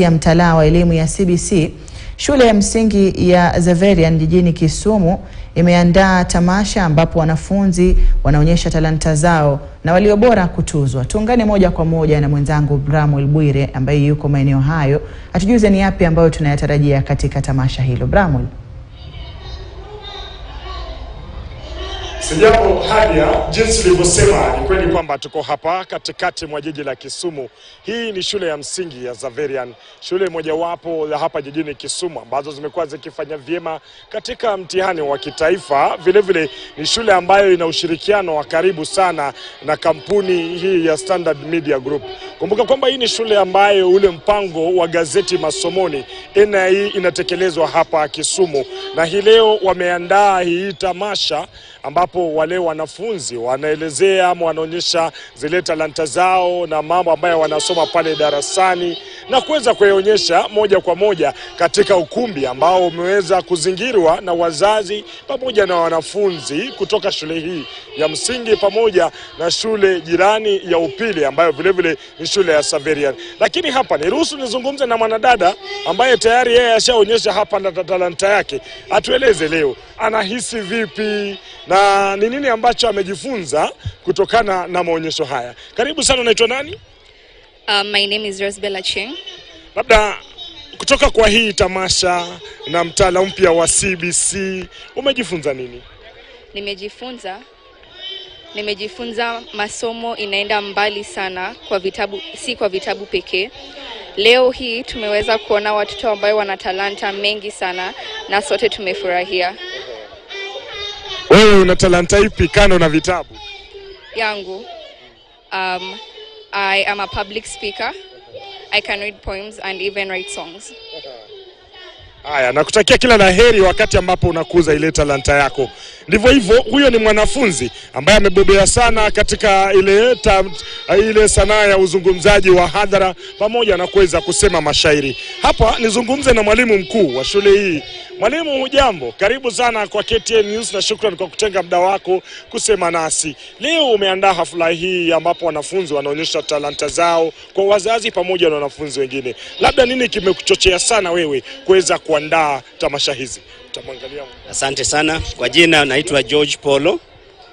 ya mtaala wa elimu ya CBC, shule ya msingi ya Zaverian jijini Kisumu imeandaa tamasha ambapo wanafunzi wanaonyesha talanta zao na walio bora kutuzwa. Tuungane moja kwa moja na mwenzangu Bramwell Bwire ambaye yuko maeneo hayo, atujuze ni yapi ambayo tunayatarajia katika tamasha hilo. Bramwell. Sijapo hadia, jinsi nilivyosema, ni kweli kwamba tuko hapa katikati mwa jiji la Kisumu. Hii ni shule ya msingi ya Zaverian, shule mojawapo ya hapa jijini Kisumu ambazo zimekuwa zikifanya vyema katika mtihani wa kitaifa. Vile vile ni shule ambayo ina ushirikiano wa karibu sana na kampuni hii ya Standard Media Group. Kumbuka kwamba hii ni shule ambayo ule mpango wa gazeti masomoni NI inatekelezwa hapa Kisumu, na hii leo wameandaa hii tamasha ambapo wale wanafunzi wanaelezea ama wanaonyesha zile talanta zao na mambo ambayo wanasoma pale darasani na kuweza kuyaonyesha moja kwa moja katika ukumbi ambao umeweza kuzingirwa na wazazi pamoja na wanafunzi kutoka shule hii ya msingi pamoja na shule jirani ya upili ambayo vile vile ni shule ya Zaverian. Lakini hapa niruhusu nizungumze na mwanadada ambaye tayari yeye ashaonyesha hapa na talanta yake. Atueleze leo anahisi vipi na ni nini ambacho amejifunza kutokana na maonyesho haya. Karibu sana, unaitwa nani? My name is Rosbella Cheng. Labda kutoka kwa hii tamasha na mtaala mpya wa CBC umejifunza nini? Nimejifunza masomo inaenda mbali sana kwa vitabu, si kwa vitabu pekee. Leo hii tumeweza kuona watoto ambao wana talanta mengi sana na sote tumefurahia. Wewe una talanta ipi kando na vitabu? Yangu, I am a public speaker. I can read poems and even write songs. Haya, nakutakia kila laheri wakati ambapo unakuza ile talanta yako. Ndivyo hivyo, huyo ni mwanafunzi ambaye amebobea sana katika ile sanaa ya uzungumzaji wa hadhara pamoja na kuweza kusema mashairi. Hapa nizungumze na mwalimu mkuu wa shule hii. Mwalimu, hujambo? Karibu sana kwa KTN News na shukrani kwa kutenga muda wako kusema nasi. Leo umeandaa hafla hii ambapo wanafunzi wanaonyesha talanta zao kwa wazazi pamoja na wanafunzi wengine. Labda nini kimekuchochea sana wewe kuweza kuandaa tamasha hizi? Utamwangalia. Asante sana. Kwa jina naitwa George Polo.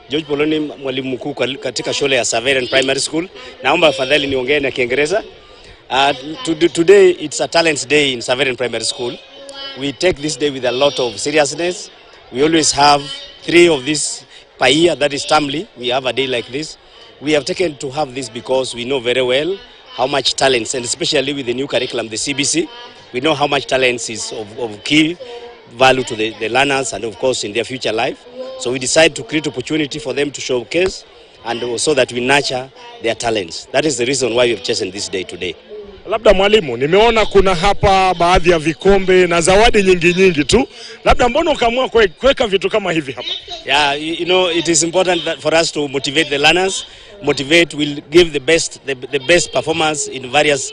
George Polo ni mwalimu mkuu katika shule ya Zaverian Primary School. Naomba afadhali niongee na Kiingereza. Today it's a talent day in Zaverian Primary School. We take this day with a lot of seriousness. We always have 3 of this per year, that is timely. We have a day like this. We have taken to have this because we know very well how much talents, and especially with the new curriculum, the CBC, we know how much talents is of key value to the learners and of course in their future life. So we decide to create opportunity for them to showcase and so that we nurture their talents. That is the reason why we have chosen this day today. Labda mwalimu, nimeona kuna hapa baadhi ya vikombe na zawadi nyingi tu. Labda mbona ukaamua kuweka vitu kama hivi hapa? Yeah, you know, it is important that for us to motivate the learners. Motivate will give the best performance in various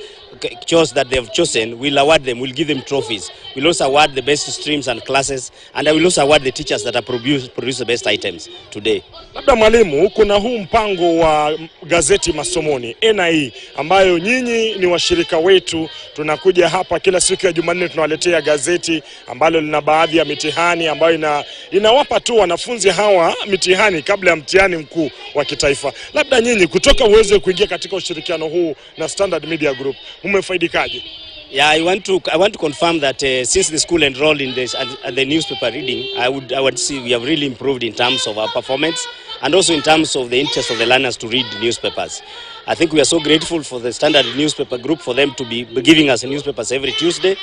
chores that they have chosen. We'll award them, we'll give them trophies. We'll also award the best streams and classes, and I will also award the teachers that have produce the best items today. Labda mwalimu, kuna huu mpango wa gazeti masomoni NI ambayo nyinyi ni washirika wetu. Tunakuja hapa kila siku ya Jumanne, tunawaletea gazeti ambalo lina baadhi ya mitihani ambayo inawapa tu wanafunzi hawa mitihani kabla ya mtihani mkuu wa kitaifa. Labda nyinyi kutoka uweze kuingia katika ushirikiano huu na Standard Media Group, umefaidikaje? Yeah, I want to confirm that since the school enrolled in this at the newspaper reading, I would see we have really improved in terms of our performance and also in terms of the interest of the learners to read newspapers. I think we are so grateful for the Standard Newspaper Group for them to be giving us newspapers every Tuesday,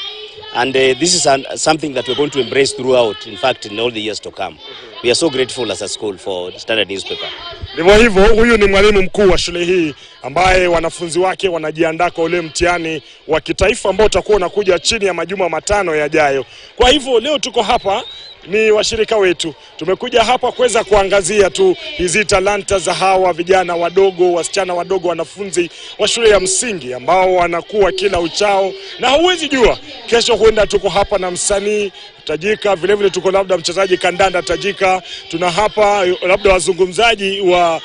and this is something that we're going to embrace throughout, in fact, in all the years to come. We are so grateful as a school for Standard Newspaper. Ndivyo hivyo, huyu ni mwalimu mkuu wa shule hii ambaye wanafunzi wake wanajiandaa kwa ule mtihani wa kitaifa ambao utakuwa unakuja chini ya majuma 5 yajayo. Kwa hivyo leo tuko hapa ni washirika wetu. Tumekuja hapa kuweza kuangazia tu hizi talanta za hawa vijana wadogo, wasichana wadogo, wanafunzi wa shule ya msingi ambao wanakuwa kila uchao, na huwezi jua kesho huenda tuko hapa na msanii tajika, vile vile tuko labda mchezaji kandanda tajika, tuna hapa labda wazungumzaji wa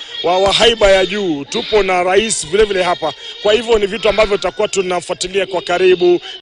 haiba ya juu, tupo na rais vile vile hapa. Kwa hivyo ni vitu ambavyo tutakuwa tunafuatilia kwa karibu.